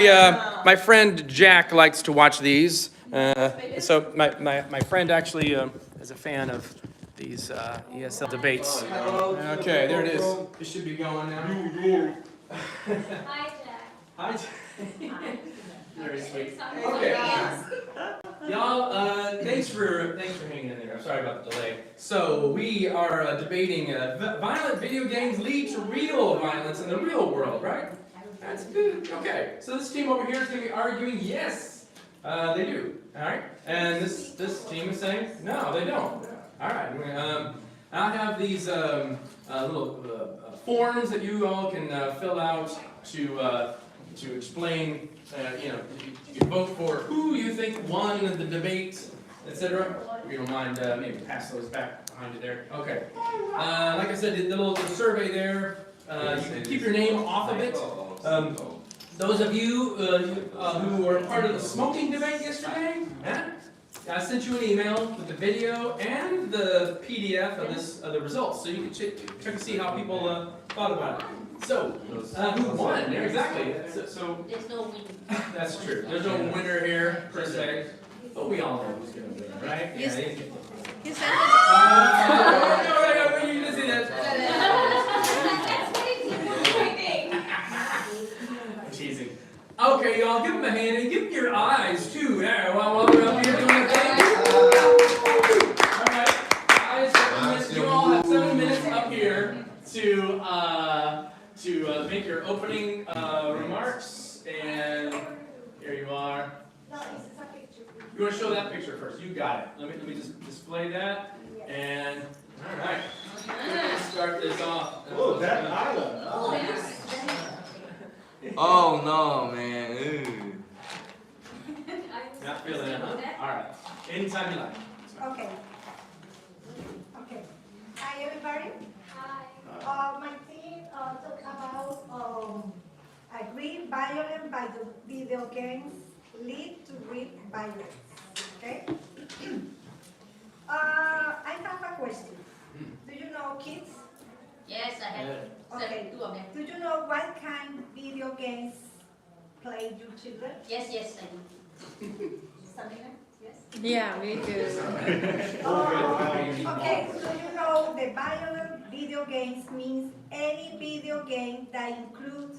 My friend Jack likes to watch these. So my friend actually is a fan of these ESL debates. Okay, there it is. It should be going now. Hi, Jack. Hi, Jack. Very sweet. Okay. Y'all, thanks for hanging in there. I'm sorry about the delay. So we are debating violent video games lead to real violence in the real world, right? That's good. Okay. So this team over here is going to be arguing yes, they do. All right. And this team is saying no, they don't. All right. I have these little forms that you all can fill out to explain. You can vote for who you think won the debate, etc. If you don't mind, maybe pass those back behind you there. Okay. Like I said, the little survey there. You can keep your name off of it. Those of you who were part of the smoking debate yesterday, I sent you an email with the video and the PDF of the results, so you can check to see how people thought about it. So, who won? Yeah, exactly. So There's no winner. that's true. There's no winner here per se, but we all know who's going to win, right? You said no, you didn't say that. Teasing. Okay, y'all, give them a hand and give them your eyes too. There, while we're up here doing the thing. All right, guys, you all have 7 minutes up here to make your opening remarks, and here you are. You want to show that picture first? You got it. Let me just display that, and all right, let's start this off. Oh, that island. Oh, yes. Oh no, man. Ew. Not feeling it, huh? All right. Anytime you like. Okay. Okay. Hi, everybody. Hi. My team talked about agree violence by the video games lead to real violence. Okay. I have a question. Do you know kids? Yes, I have Okay. 2 of them. Do you know what kind of video games play your children? Yes, I do. Something like yes. Yeah, me too. Okay, so you know the violent video games means any video game that includes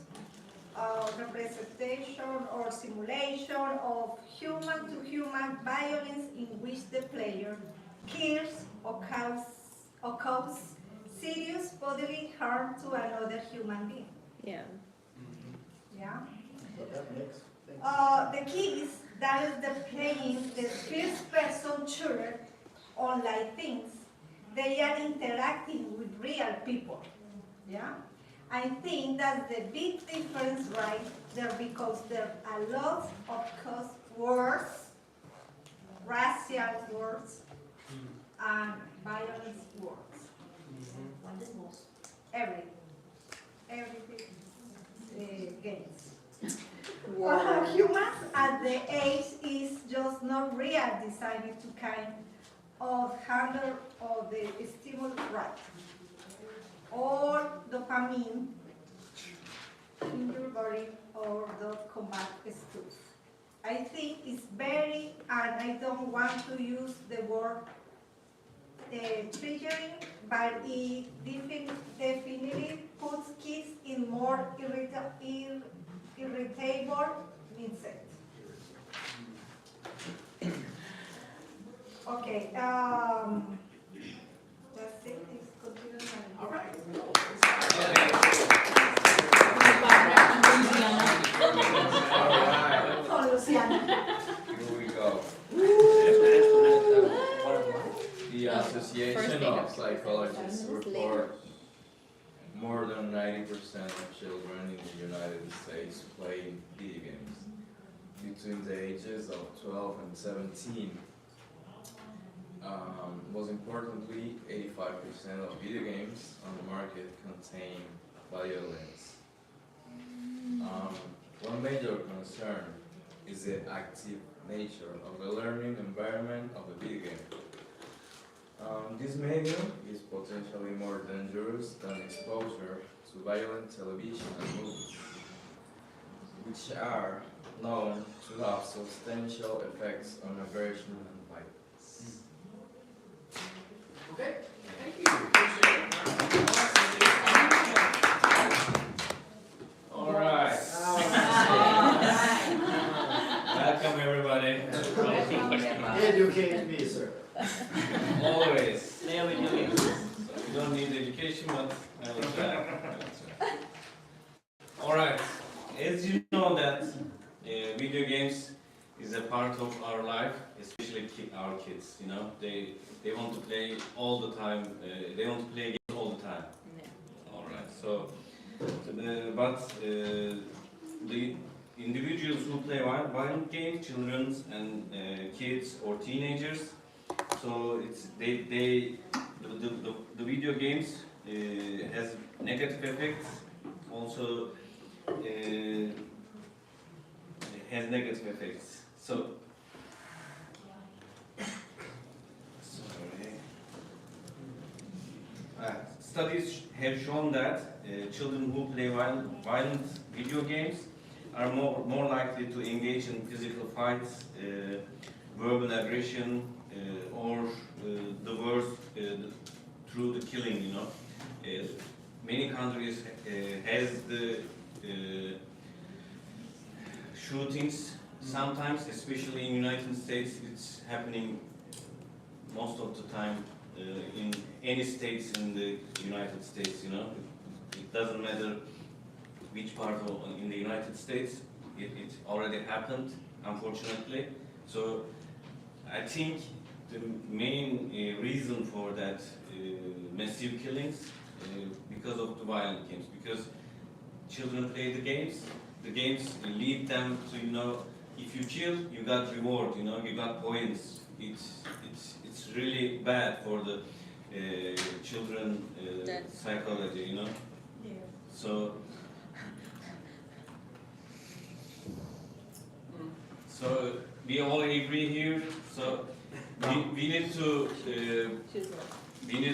representation or simulation of human-to-human violence in which the player kills or causes serious bodily harm to another human being. Yeah. Yeah. The key is that is the playing the first-person shooter online things. They are interacting with real people. Yeah. I think that's the big difference right there, because there are a lot of cuss words, racial words, and violence words. What is most? Everything games. Humans at the age is just not real designed to kind of handle of the stimulus right. Or dopamine in your body or the combat stuff. I think it's very, and I don't want to use the word triggering, but it definitely puts kids in more irritable mindset. Okay, that's it. It's continuing. All right. Oh, Luciana. Here we go. The Association of Psychologists report more than 90% of children in the United States play video games between the ages of 12 and 17. Most importantly, 85% of video games on the market contain violence. One major concern is the active nature of the learning environment of the video game. This medium is potentially more dangerous than exposure to violent television and movies, which are known to have substantial effects on aggression and violence. Okay, thank you. Appreciate it. All right. Welcome, everybody. Educate me, sir. Always. You don't need education, but I will try. All right. As you know that video games is a part of our life, especially our kids. You know, they want to play all the time. They want to play games all the time. All right. So, the individuals who play violent games, children and kids or teenagers. So the video games has negative effects. Also has negative effects. So sorry. Studies have shown that children who play violent video games are more likely to engage in physical fights, verbal aggression, or the worst through the killing. You know, many countries has the shootings. Sometimes, especially in United States, it's happening most of the time in any states in the United States. You know, it doesn't matter which part in the United States. It already happened, unfortunately. So I think the main reason for that massive killings because of the violent games, because children play the games lead them to, you know, if you kill, you got reward, you know, you got points. It's really bad for the children psychology, you know. Yeah. So we all agree here. So we need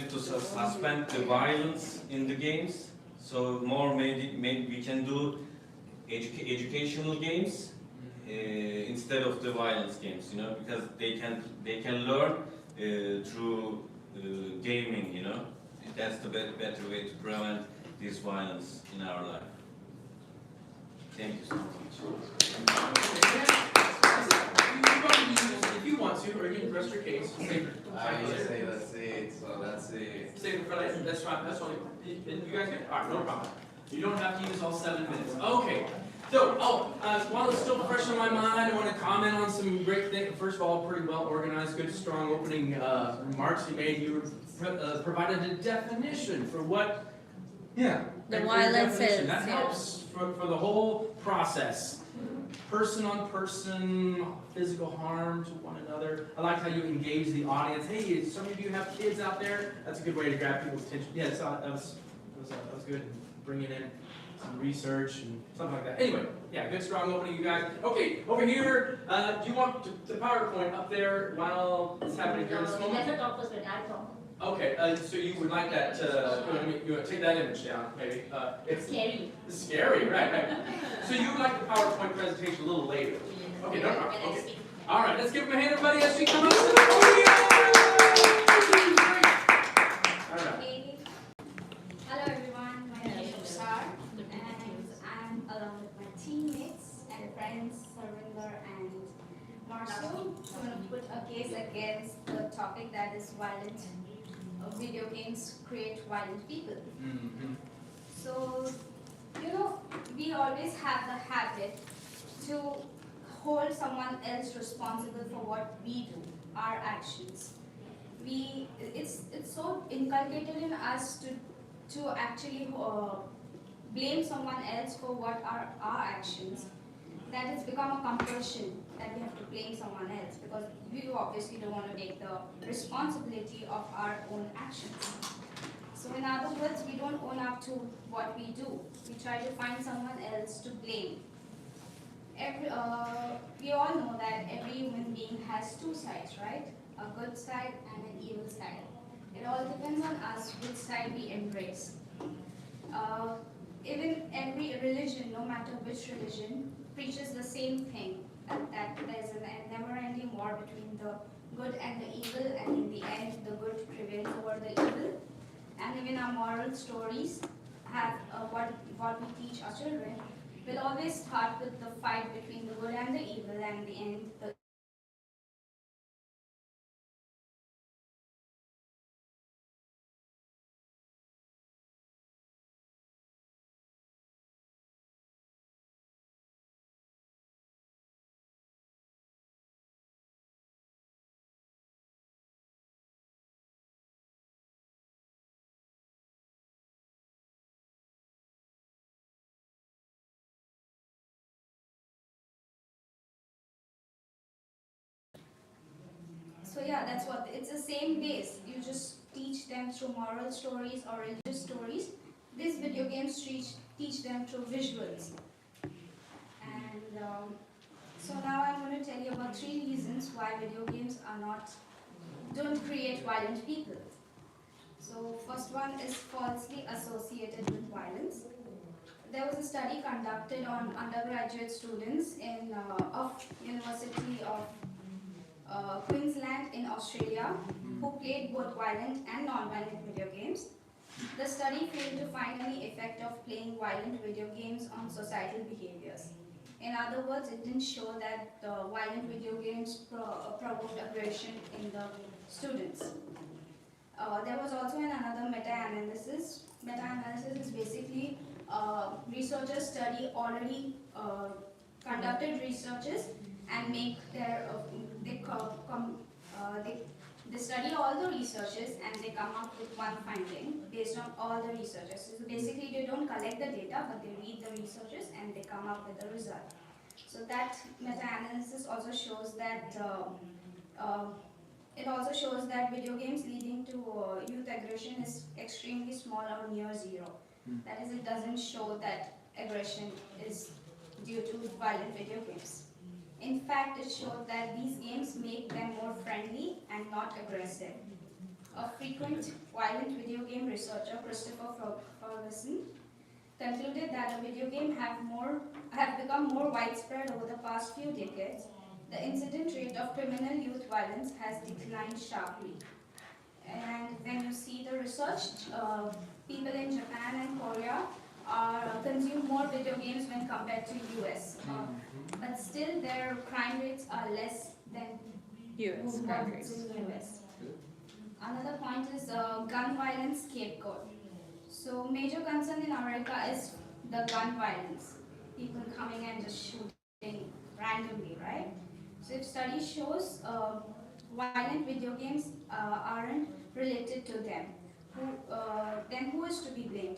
to suspend the violence in the games. So more maybe we can do educational games instead of the violence games, you know, because they can learn through gaming, you know. That's the better way to prevent this violence in our life. Thank you so much. If you want to, or you can rest your case. I would say that's it. So that's it. Save it for later. That's fine. That's only. You guys good? All right, no problem. You don't have to use all 7 minutes. Okay. So, while it's still fresh in my mind, I want to comment on some great things. First of all, pretty well organized, good, strong opening remarks you made. You provided a definition for what, The violence is. that helps for the whole process. Person on person, physical harm to one another. I like how you engage the audience. Hey, some of you have kids out there. That's a good way to grab people's attention. Yeah, that was good. Bringing in some research and something like that. Anyway, yeah, good strong opening, you guys. Okay, over here, do you want the PowerPoint up there while it's happening here in this moment? Let the talk first, but I talk. Okay, so you would like that, you want to take that image down, maybe? It's scary. It's scary, right. So you would like the PowerPoint presentation a little later? Okay, no problem. When I Okay. speak. All right, let's give them a hand, everybody, as we come up to the podium. All right. Hey. Hello everyone, my name is Tushar and I'm along with my teammates and friends Sarvinder and Marcel. So I'm going to put a case against the topic that is violent. Video games create violent people. Mm-hmm. So, you know, we always have the habit to hold someone else responsible for what we do, our actions. It's so inculcated in us to actually blame someone else for what are our actions, that it's become a compulsion that we have to blame someone else, because we obviously don't want to take the responsibility of our own actions. So in other words, we don't own up to what we do. We try to find someone else to blame. We all know that every human being has 2 sides, right? A good side and an evil side. It all depends on us which side we embrace. Even every religion, no matter which religion, preaches the same thing, that there's a never-ending war between the good and the evil, and in the end, the good prevails over the evil. And even our moral stories have what we teach our children will always start with the fight between the good and the evil, and in the end, the So yeah, that's what, it's the same base. You just teach them through moral stories or religious stories. These video games teach them through visuals. And so now I'm going to tell you about 3 reasons why video games don't create violent people. So first one is falsely associated with violence. There was a study conducted on undergraduate students of University of Queensland in Australia who played both violent and non-violent video games. The study failed to find any effect of playing violent video games on societal behaviors. In other words, it didn't show that violent video games provoked aggression in the students. There was also another meta-analysis. Meta-analysis is basically researchers study already conducted researches and make their they study all the researches and they come up with one finding based on all the researches. So basically they don't collect the data, but they read the researches and they come up with a result. So that meta-analysis also shows that video games leading to youth aggression is extremely small or near zero. That is, it doesn't show that aggression is due to violent video games. In fact, it showed that these games make them more friendly and not aggressive. A frequent violent video game researcher, Christopher Ferguson, concluded that a video game have become more widespread over the past few decades. The incident rate of criminal youth violence has declined sharply. And when you see the research, people in Japan and Korea consume more video games when compared to US. But still their crime rates are less than US crime rates. in US. Another point is gun violence scapegoat. So major concern in America is the gun violence. People coming and just shooting randomly, right? So if study shows violent video games aren't related to them, then who is to be blamed?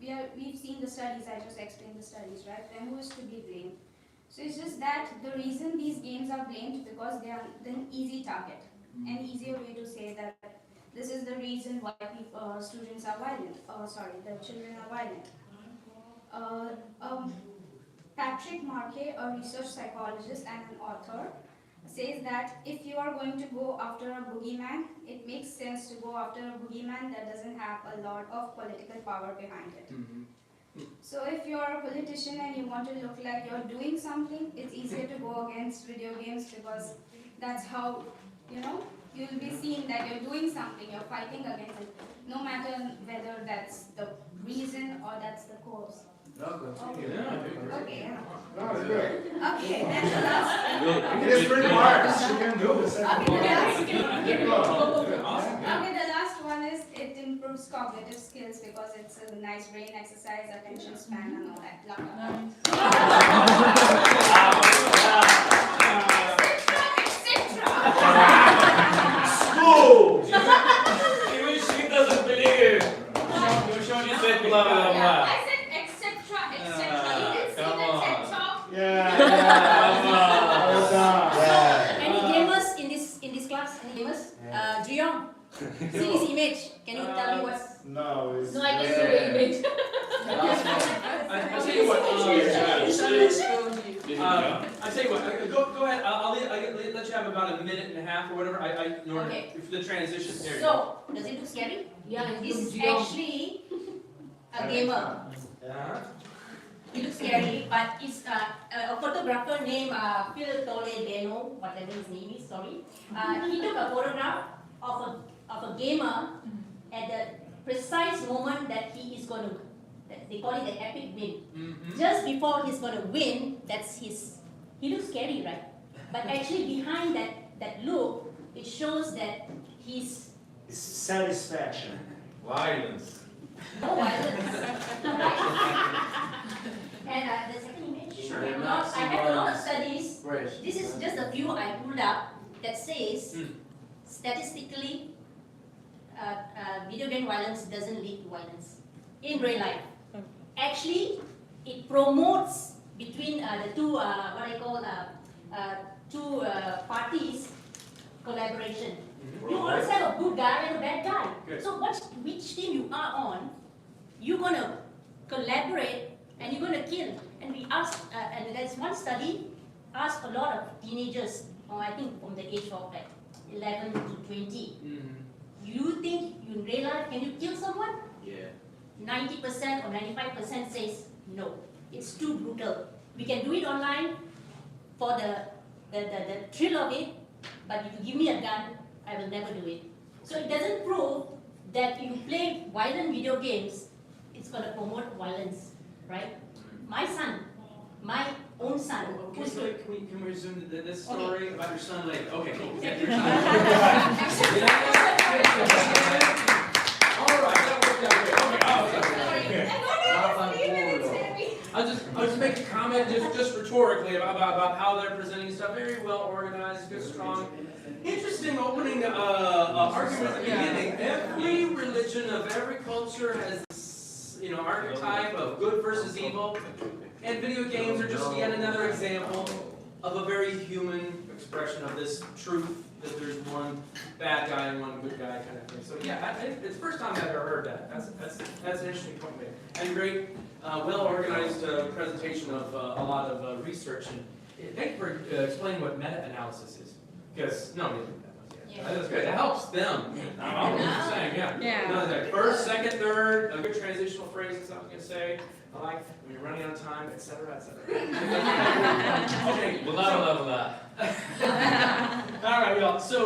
We've seen the studies, I just explained the studies, right? Then who is to be blamed? So it's just that the reason these games are blamed because they are an easy target. An easier way to say that this is the reason why students are violent, the children are violent. Patrick Markey, a research psychologist and an author, says that if you are going to go after a boogeyman, it makes sense to go after a boogeyman that doesn't have a lot of political power behind it. So if you're a politician and you want to look like you're doing something, it's easier to go against video games because that's how, you'll be seen that you're doing something, you're fighting against it, no matter whether that's the reason or that's the cause. continue. Okay, yeah. No, it's good. Okay, that's the last one. It is 3 marks. You can do the second Okay, one. the last Keep going. Okay, the last one is it improves cognitive skills because it's a nice brain exercise, attention span and all that. School! Even she doesn't believe. She said blah blah blah. I said etc. You didn't see come the on. TED talk. Yeah. Well done. Any gamers in this class? Any gamers? Juyong, see this image. Can you tell me what? No, it's No, I can see the image. I'll tell you what. I tell you what. Go ahead. I'll let you have about a minute and a half or whatever. In order Okay. for the transition. There you go. So, does it look scary? Yeah, this is actually a gamer. Uh-huh. He looks scary, but it's a photographer named Phil Toledano, whatever his name is, sorry. He took a photograph of a gamer at the precise moment that he is going to, they call it the epic win. Just before he's going to win, he looks scary, right? But actually behind that look, it shows that he's It's satisfaction. Violence. no violence. And the second image, Sure. I have a lot of studies. Right. This is just a few I pulled up that says statistically video game violence doesn't lead to violence in real life. Actually, it promotes between the two what I call two parties collaboration. You always have a good guy and a bad guy. Good. So which team you are on, you're gonna collaborate and you're gonna kill. And we asked, and there's one study asked a lot of teenagers, I think from the age of like 11 to 20. You think in real life can you kill someone? Yeah. 90% or 95% says no. It's too brutal. We can do it online for the thrill of it, but if you give me a gun, I will never do it. So it doesn't prove that if you play violent video games, it's going to promote violence, right? My son, my own son, Okay, who's so good. can we resume this Okay. story about your son later? Okay, cool. Yeah, your All right, that worked out great. Okay, I'll just make a comment, just rhetorically about how they're presenting stuff. Very well organized, good, strong. Interesting opening argument at the beginning. Every religion of every culture has this, archetype of good versus evil, and video games are just yet another example of a very human expression of this truth that there's one bad guy and one good guy kind of thing. So yeah, it's the first time I've ever heard that. That's an interesting point made, and great, well-organized presentation of a lot of research. And thank you for explaining what meta-analysis is, because nobody knew that. Yeah. That's good. It helps them. I'm just saying, yeah. Yeah. No, like first, second, third, a good transitional phrase is something to say. I like when you're running out of time, etc., etc. Okay, well, level that. All right, y'all. So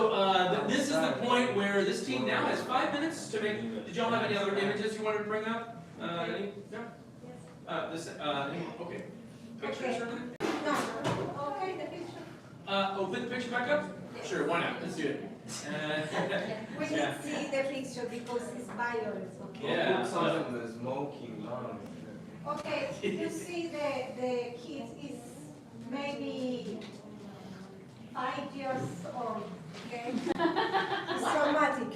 this is the point where this team now has 5 minutes to make. Did y'all have any other images you wanted to bring up? Any? No. Okay. Pictures or anything? No, okay, the picture. Put the picture back up. Sure. Why not? Let's do it. We can see the picture because it's violence, okay? Yeah. The smoking lung. Okay, you see the kid is maybe 5 years old, okay? It's traumatic.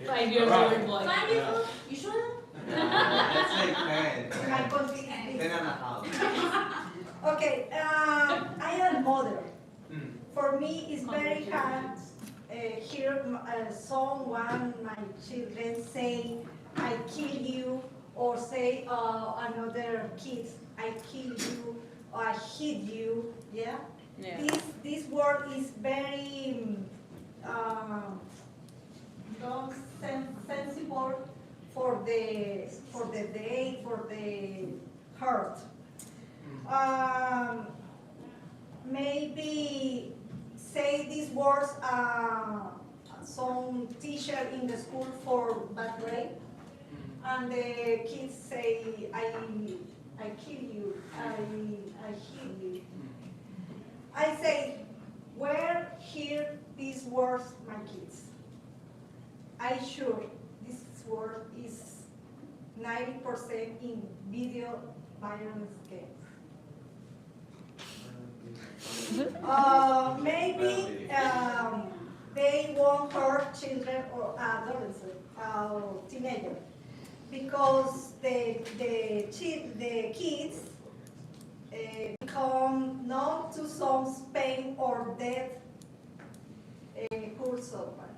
5 years old boy. 5 years old? You sure? Let's say 10. My country is 10 this. and a half. Okay, I am a mother. For me, it's very hard hear someone, my children, say, I kill you, or say another kid, I kill you, or I hit you, yeah? Yeah. This word is very sensible for the day, for the heart. Maybe say these words some teacher in the school for bad grade, and the kids say, I kill you, I hit you. I say, where hear these words, my kids? I sure this word is 90% in video violence games. Maybe they won't hurt children or adolescents, teenagers, because the kids become not to some pain or death who suffer.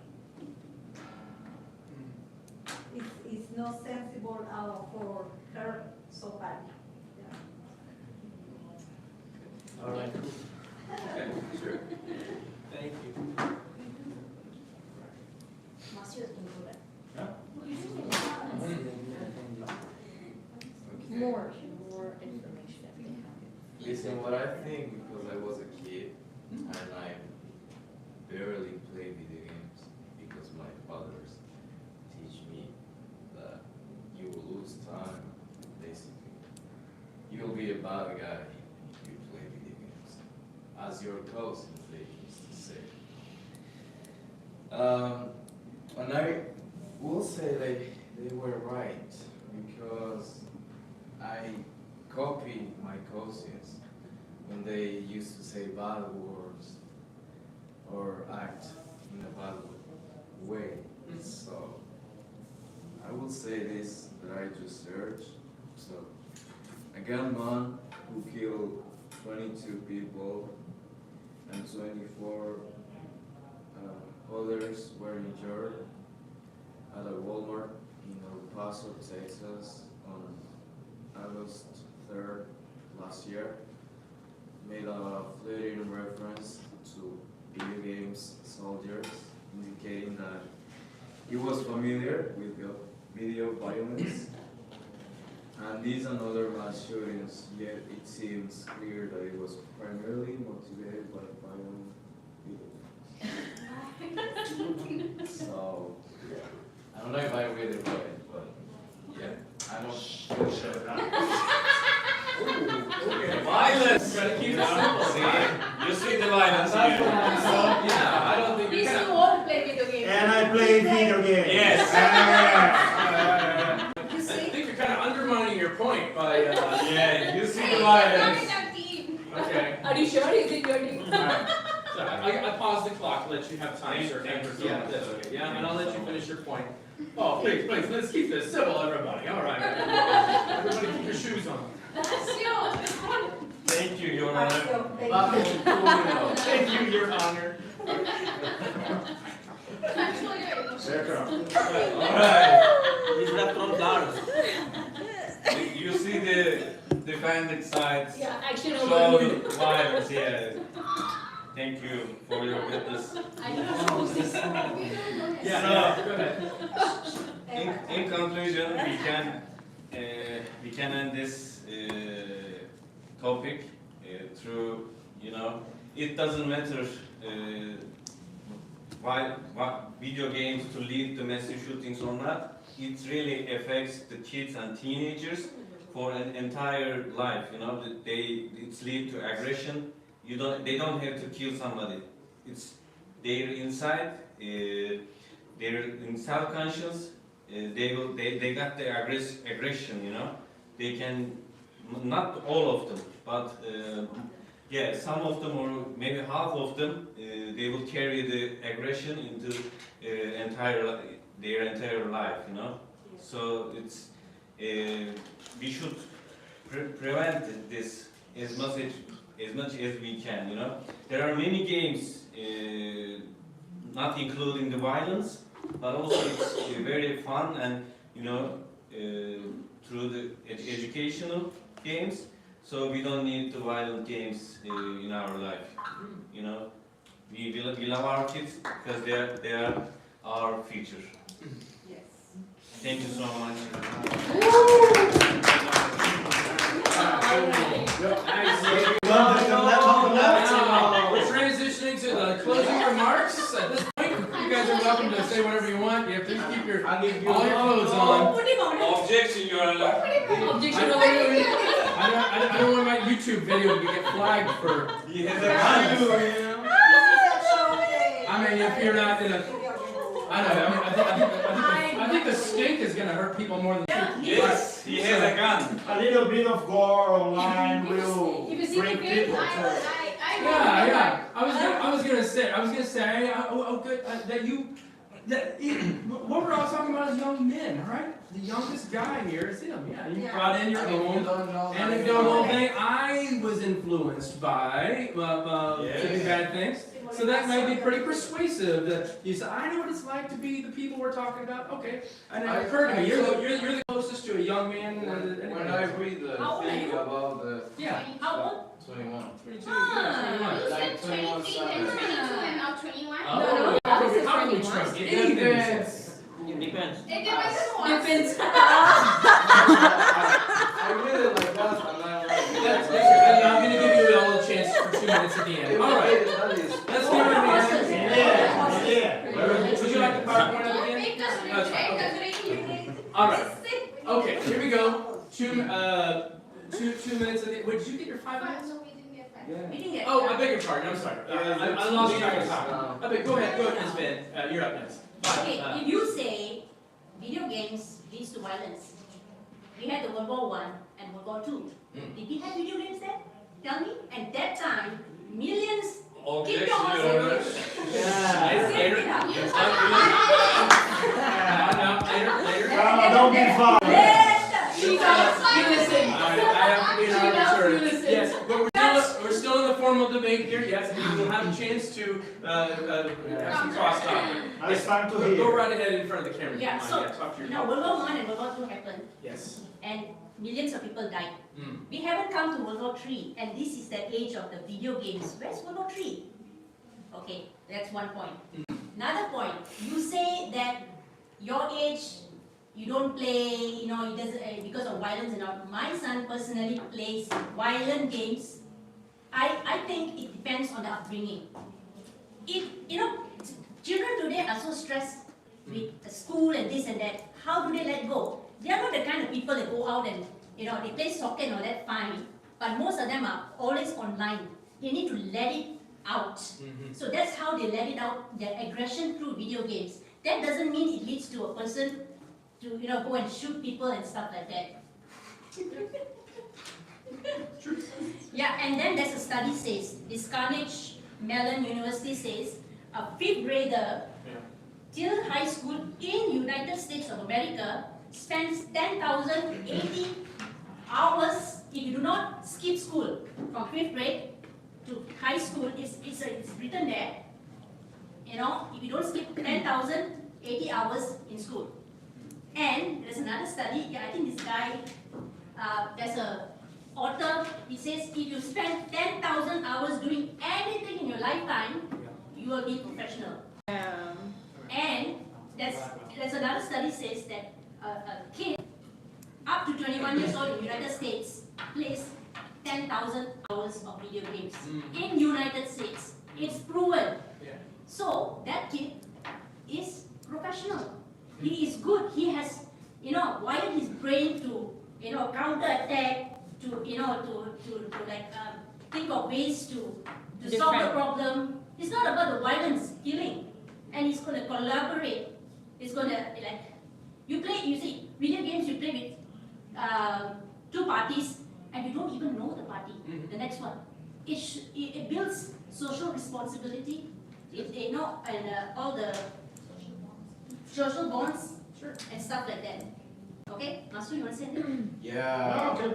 It's not sensible for her so bad. All right. Okay, sure. Thank you. Marcio's can do that. More think because I was a kid and I barely play video games because my fathers teach me that you will lose time, basically. You'll be a bad guy if you play video games, as your cousins they used to say. And I will say they were right because I copy my cousins when they used to say bad words or act in a bad way. So I will say this that I just searched. So a gunman who killed 22 people and 24 others were injured at a Walmart in El Paso, Texas on August 3rd last year, made a fleeting reference to video games soldiers, indicating that he was familiar with video violence. And these and other mass shootings, yet it seems clear that it was primarily motivated by violent video games. So, yeah. I don't know if I read it right, but yeah, I don't. Violence! Gotta keep it simple. See, you see the violence here. Yeah, I don't think Please you you all play video games. And I play video games. Yes. I think you're kind of undermining your point by, Yeah, you see the Hey, violence. you're not in our team. okay. Are you sure? Is it your name? Alright. So I paused the clock, let you have time, sir. Thank you so Yeah, much. that's okay. Yeah, and I'll let you finish your point. Oh, please, let's keep this civil, everybody. All right. Everybody keep your shoes on. That's you. Thank you, Your Honor. Thank you, Your Honor. Control your emotions. Alright, He's left on guard. you see the defendant sides Yeah, action show over. violence, yeah. Thank you for your witness. I don't know who's this. Yeah, go ahead. In conclusion, we can end this topic through, it doesn't matter why video games to lead to massive shootings or not. It really affects the kids and teenagers for an entire life. It's lead to aggression. They don't have to kill somebody. They're inside. They're in self-conscious. They got the aggression. They can, not all of them, but some of them, or maybe half of them, they will carry the aggression into their entire life. So we should prevent this as much as we can. There are many games, not including the violence, but also it's very fun and through the educational games. So we don't need the violent games in our life. We love our kids because they are our future. Yes. Thank you so much. Now, we're transitioning to the closing remarks. At this point, you guys are welcome to say whatever you want. Yeah, please keep all your clothes on. Put him on. Objection, Your Honor. Objection over. I don't want my YouTube video to get flagged for. He has a I mean, if you're not in a, I don't know. I think the stink is gonna hurt people more than. Yes, he has a gun. A little bit of gore online will If you see bring the video, people to Yeah. I was gonna say, good, what we're all talking about is young men, right? The youngest guy here is him, yeah. You brought in your own anecdotal thing. I was influenced by, to do bad things. So that might be pretty persuasive, that you say, I know what it's like to be the people we're talking about, okay. And it occurred to me, you're the closest to a young man. When I read the How old are thing you? about the Yeah. How old? 21. 22, Ah, yeah, 21. Like 21 23 and 22 and now 21. Oh, No, how this is can we 21. trust It anything he depends. says? It depends. It depends on what. Depends. I read it like that, and I'm like, I'm gonna give you all a chance comments at the end. All right. Let's give it a hand. Yeah. Would you like the PowerPoint at the end? That's fine. Okay. All right. Okay, here we go. 2 minutes at the end. Wait, did you get your 5 minutes? No, we didn't get that. Yeah. We didn't get Oh, I beg your pardon. I'm sorry. I lost track of time. Okay, go ahead, Ms. Ben. You're up next. Okay, if you say video games leads to violence, we had the World War I and World War II. Did we have video games then? Tell me. And that time, millions kicked off. Later. Don't be violent. She does, you listen. I have to be an She does, arbiter. you listen. Yes, but we're still in the formal debate here. Yes, and you will have a chance to have some crosstalk. It's time to Go hear. right ahead in front of the camera. Yeah, so talk to your now World War I and World War II happened, Yes. and millions of people died. Mm. We haven't come to World War III, and this is the age of the video games. Where's World War III? Okay, that's one point. Another point, you say that your age, you don't play, you know, it doesn't, because of violence and all. My son personally plays violent games. I think it depends on the upbringing. Children today are so stressed with school and this and that. How do they let go? They are not the kind of people that go out and, they play soccer and all that, fine. But most of them are always online. They need to let it out. So that's how they let it out, their aggression through video games. That doesn't mean it leads to a person to, go and shoot people and stuff like that. Yeah, and then there's a study says, this Carnegie Mellon University says, a 5th grader till high school in United States of America spends 10,080 hours if you do not skip school from 5th grade to high school. It's written there. If you don't skip 10,080 hours in school. And there's another study, I think this guy, there's a author, he says if you spend 10,000 hours doing anything in your lifetime, you will be professional. And there's another study says that a kid up to 21 years old in the United States plays 10,000 hours of video games in United States. It's proven. So that kid is professional. He is good. He has, wired his brain to, counter-attack, to think of ways to solve the problem. It's not about the violence, killing. And he's going to collaborate. He's going to, you see, video games you play with 2 parties and you don't even know the party, the next one. It builds social responsibility, and all the social bonds and stuff like that. Okay, Masu, you want to say anything? Yeah. No.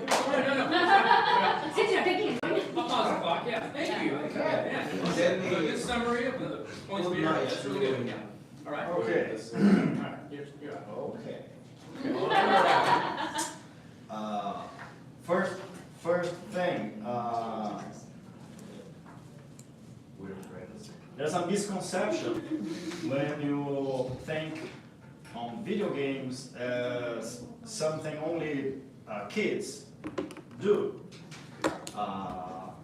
Since you're taking it. I'll pause the clock. Yeah, thank you. Yeah. A good summary of the points made. That's really good. Yeah. All right. Okay. All right. You're up. Okay. First thing, there's a misconception when you think on video games as something only kids do.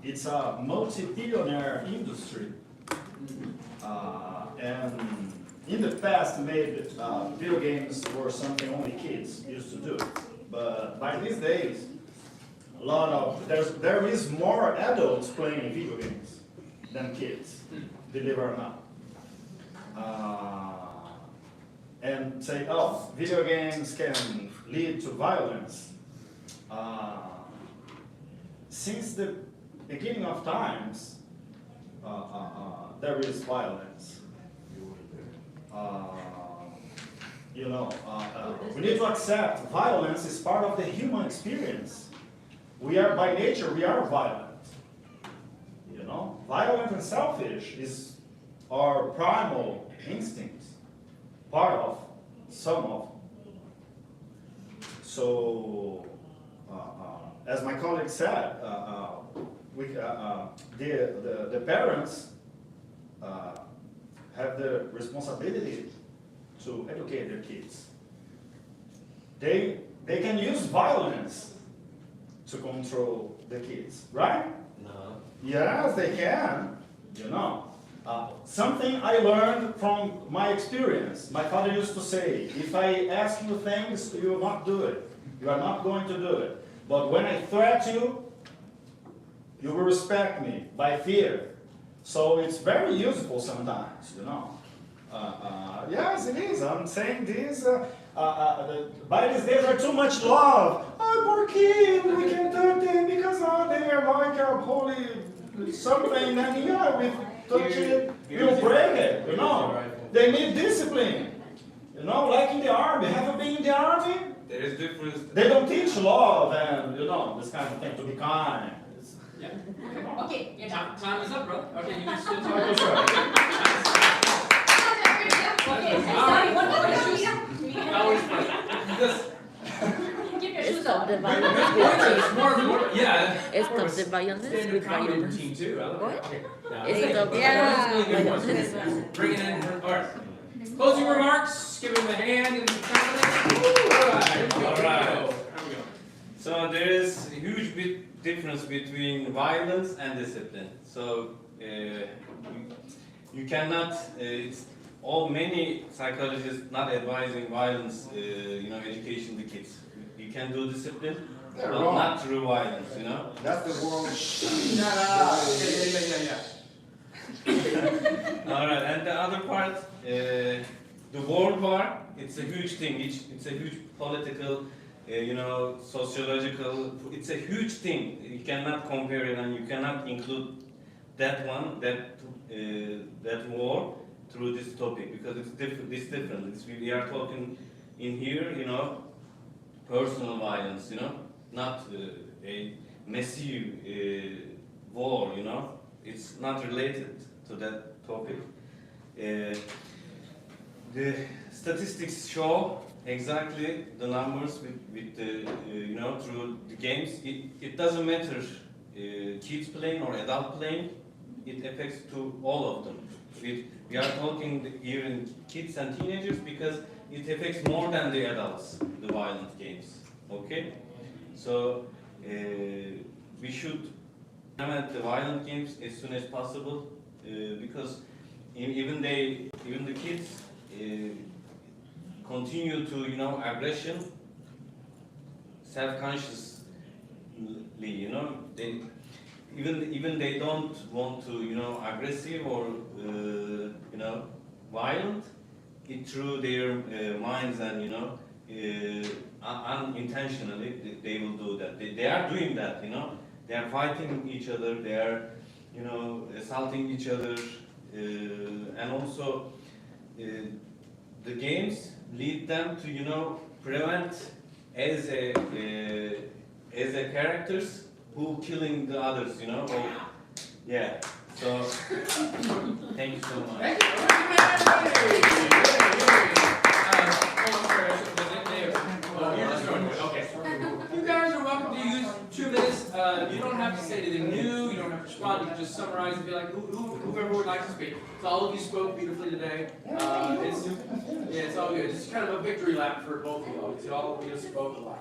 It's a multi-billionaire industry, and in the past, maybe video games were something only kids used to do. But by these days, there is more adults playing video games than kids, believe it or not. And say, oh, video games can lead to violence. Since the beginning of times, there is violence. We need to accept violence is part of the human experience. By nature, we are violent. Violent and selfish is our primal instincts, part of some of. So, as my colleague said, the parents have the responsibility to educate their kids. They can use violence to control the kids, right? No. Yes, they can, you know. Something I learned from my experience. My father used to say, if I ask you things, you will not do it. You are not going to do it. But when I threat you, you will respect me by fear. So it's very useful sometimes, you know. Yes, it is. I'm saying this. By these days are too much love. Oh, poor kid, we can do them because they are like a holy something, and yeah, we touch it, we'll break it, you know. They need discipline. You know, like in the army. Have you been in the army? There is difference. They don't teach love and, you know, this kind of thing, to be kind. Yeah. Okay, you're done. Time is up, bro. Okay, you can switch. Okay, sure. Okay, sorry, one more That was funny. Just, Keep your It's shoes stop on. the good violence point. with It's more, yeah. It's more of stop a the violence standard with comedy violence. routine too. I love What? it. Okay. No, It's thank stop you. violence That's really with good points. violence. Bring it in. All right. Closing remarks. Give him a hand and confidence. All right. Here we go. All right. Here we go. So there is a huge difference between violence and discipline. So you cannot. It's all many psychologists not advising violence. Education to kids. You can do discipline, They're but wrong. not through violence. That's the world. Shut up. Yeah. All right, and the other part, the world war. It's a huge thing. It's a huge political, sociological. It's a huge thing. You cannot compare it, and you cannot include that one, that war, through this topic because it's different. We are talking in here, personal violence, not a massive war, It's not related to that topic. The statistics show exactly the numbers with the, through the games. It doesn't matter kids playing or adult playing. It affects to all of them. We are talking here in kids and teenagers because it affects more than the adults, the violent games. Okay? So we should implement the violent games as soon as possible because even the kids continue to aggression self-consciously, they even they don't want to aggressive or violent, it through their minds and unintentionally they will do that. They are doing that, they are fighting each other, they are assaulting each other, and also the games lead them to prevent as a characters who killing the others, or, yeah. So thank you so much. Thank you. Okay. You guys are welcome to use 2 minutes. You don't have to say anything new. You don't have to respond. You can just summarize and be like, whoever would like to speak. So all of you spoke beautifully today. It's all good. It's kind of a victory lap for both of you. All of you spoke a lot.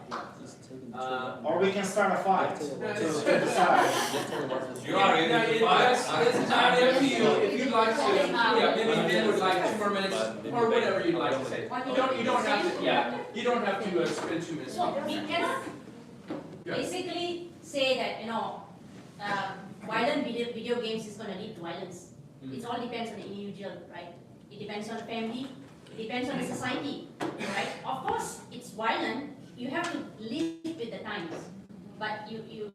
Or we can start a fight. You are ready to fight? That's entirely up to you. If you'd like to, maybe Ben would like 2 more minutes, or whatever you'd like to say. You don't have to. Yeah, you don't have to spend 2 minutes. So we cannot basically say that violent video games is going to lead to violence. It all depends on the individual, right? It depends on the family. It depends on the society, right? Of course, it's violent. You have to live with the times, but you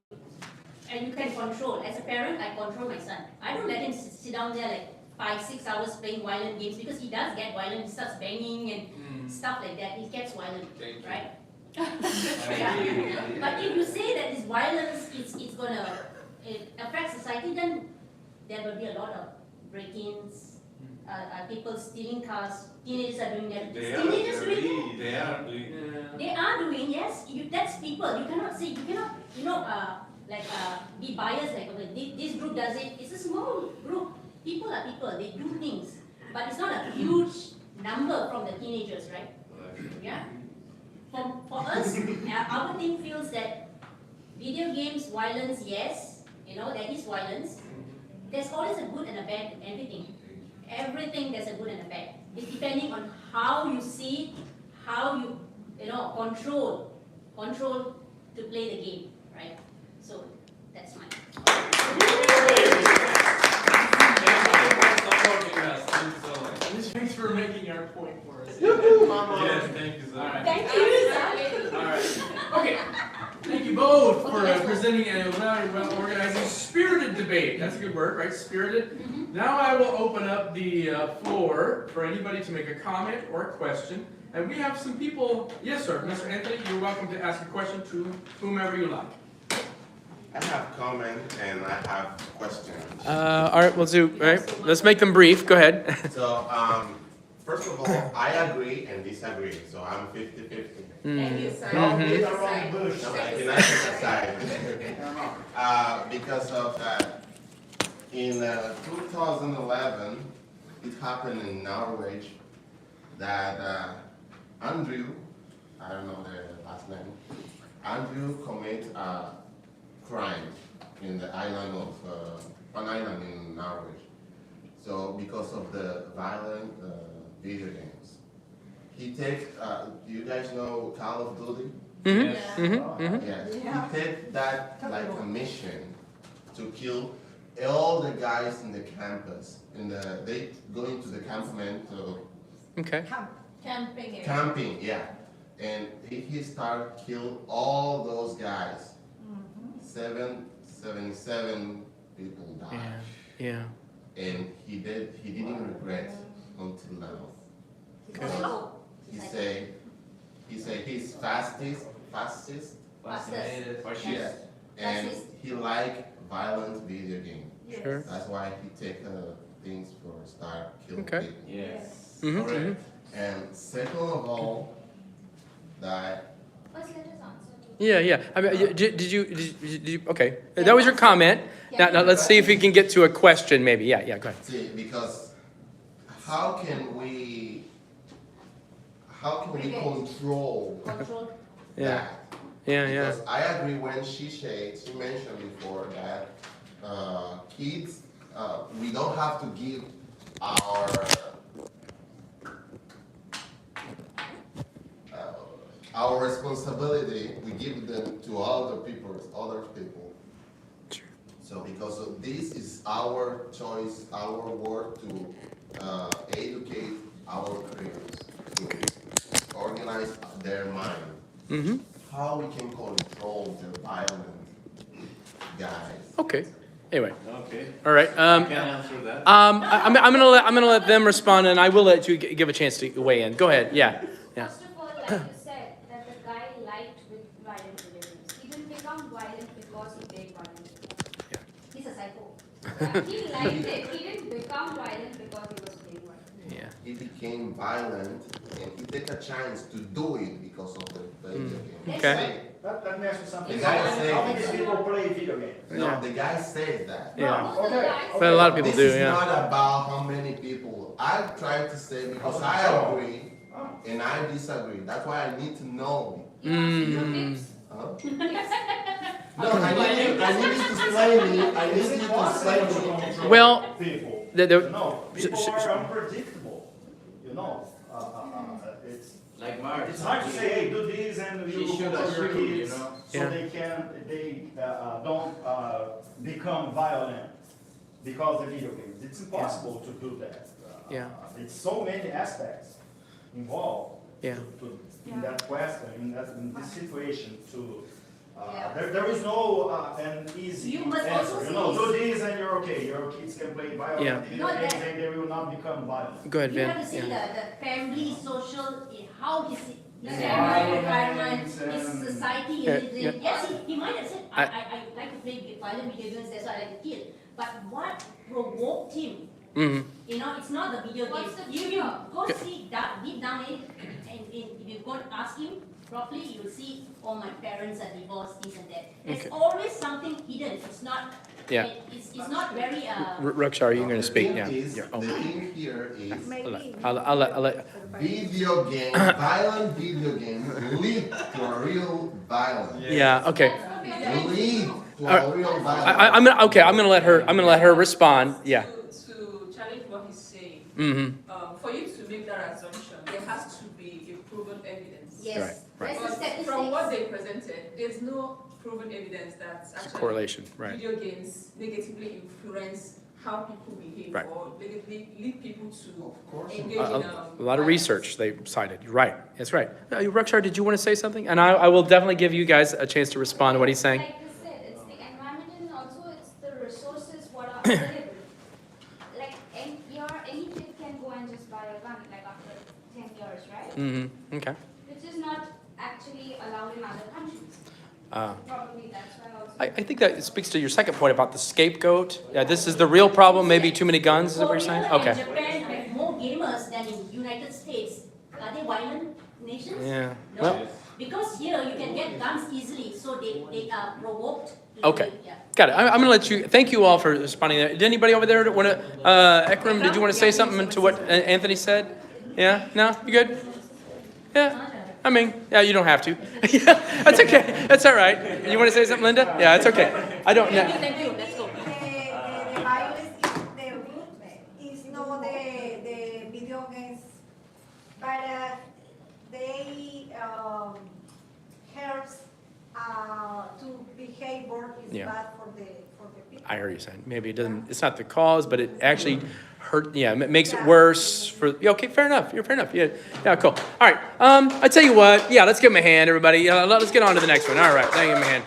can control. As a parent, I control my son. I don't let him sit down there like 5-6 hours playing violent games because he does get violent. He starts banging and stuff like that. He gets violent, right? Yeah. But if you say that this violence it affects society, then there will be a lot of break-ins, people stealing cars. Teenagers are doing that. They are doing. Yes. That's people. You cannot say. You cannot. Be biased. Like, okay, this group does it. It's a small group. People are people. They do things, but it's not a huge number from the teenagers, right? Yeah. For us, our team feels that video games, violence, yes, there is violence. There's always a good and a bad in everything. Everything there's a good and a bad. It's depending on how you see, how you control to play the game, right? So that's mine. Thanks for making our point for us. Yes, thank you, Zach. Thank you. All right. Okay. Thank you both for presenting and organizing spirited debate. That's a good word, right? Spirited. Now I will open up the floor for anybody to make a comment or a question. And we have some people. Yes, sir. Mr. Anthony, you're welcome to ask a question to whomever you like. I have comment and I have questions. All right, we'll do. All right, let's make them brief. Go ahead. So, first of all, I agree and disagree, so I'm 50-50. Thank you. Don't beat around the bush. No, I cannot take aside. Because of that, in 2011, it happened in Norway that Andrew, I don't know the last name, Andrew commit a crime in the island of, an island in Norway. So because of the violent video games. He takes, do you guys know Call of Duty? Yes. Yes. He takes that like a mission to kill all the guys in the campus. They go into the campment Okay. Camping area. camping, yeah. And he started kill all those guys. 77 people died. Yeah. And he didn't regret until now. Oh, He say he's fastest, Fastest. yeah, and he like violent video game. Sure. That's why he take things for start killing Okay. people. Yes. Correct. And second of all, that First, let us answer. Yeah. I mean, did you? Okay. That was your comment. Now let's see if we can get to a question. Maybe. Yeah. Go ahead. see, because how can we control Control. Yeah. that? Yeah. Because I agree when she mentioned before that kids, we don't have to give our responsibility, we give them to other people. Sure. So because of this is our choice, our work to educate our creators, to organize their mind. How we can control the violent guys. Okay. Anyway. Okay. All right. Can't answer that. I'm gonna let them respond, and I will let you give a chance to weigh in. Go ahead. Yeah. First of all, like you said, that the guy liked with violent video games. He didn't become violent because he played violent. He's a psycho. He liked it. He didn't become violent because he was playing violent. Yeah. He became violent and he take a chance to do it because of the video game. Okay. Let me ask you something. The guy said- How many people play video games? No, the guy says that. Yeah. Most of the guys But a lot of people This do. is Yeah. not about how many people. I try to say because I agree and I disagree. That's why I need to know. you ask tips. Huh? Tips. No, I need you to explain me. I need Is you it to possible explain to me. control Well, people? the- People are unpredictable. It's Like Mark. it's hard to say, hey, do this and you She should control your assume, kids, so Yeah. they don't become violent because of video games. It's impossible to do that. Yeah. It's so many aspects involved. Yeah. In that question, in this situation, Yeah. there is no an easy You must answer. also Do see- this and you're okay. Your kids can play violent Yeah. video Not games that- and they will not become violent. Go ahead, You Vin. have to see Yeah. the family, social, how his Environment environment, his and- society, Yeah, everything. Yes, he might have said, I- I like to play violent video games, that's why I like to kill. But what provoked him? It's not the video What's game. the You trigger? go see that deep down in, and if you go and ask him properly, you will see, oh, my parents are divorced, this and that. There's Okay. always something hidden. It's not. Yeah. It's not very. Rukshar, you're gonna speak. The Yeah. thing is, You're- the thing here is Maybe. I'll let. video game, violent video games lead to a real violence. Yeah. Okay. That's Lead to a real battle. I'm gonna let her respond. Yeah. To challenge what he's saying, Mm-hmm. for you to make that assumption, there has to be a proven evidence. Yes. Right. That's the But statistics. from what they presented, there's no proven evidence that It's a actually correlation, right? video games negatively influence how people behave Right. or negatively lead people to engage A in lot of research they cited. You're right. That's right. Rukshar, did you want to say something? And I will definitely give you guys a chance to respond to what he's saying. Like I said, it's the environment and also it's the resources what are available. Like any kid can go and just buy a gun like after 10 years, right? Mm-hmm. Okay. Which is not actually allowed in other countries. Probably that's why also. I think that speaks to your second point about the scapegoat. Yeah, this is the real problem. Maybe too many guns. Is that what you're saying? Korea and Okay. Japan have more gamers than in United States. Are they violent nations? Yeah. No. Well, Because here you can get guns easily, so they are provoked. to Okay. do it, yeah. got it. I'm going to let you. Thank you all for responding. There. Did anybody over there want to? Ekram, did you want to say something to what Anthony said? Yeah. No. You good? Yeah. I mean, yeah, you don't have to. Yeah, that's okay. That's all right. You want to say something, Linda? Yeah, it's okay. I don't know. Thank you. Let's go. The violence is not the video games, but they helps to behavior is Yeah. bad for the people. I heard you saying maybe it doesn't. It's not the cause, but it actually hurt. Yeah, it makes it worse for. Yeah, okay, fair enough. You're fair enough. Yeah, yeah, cool. All right. I tell you what. Yeah, let's give him a hand, everybody. Let's get on to the next one. All right, thank you, man.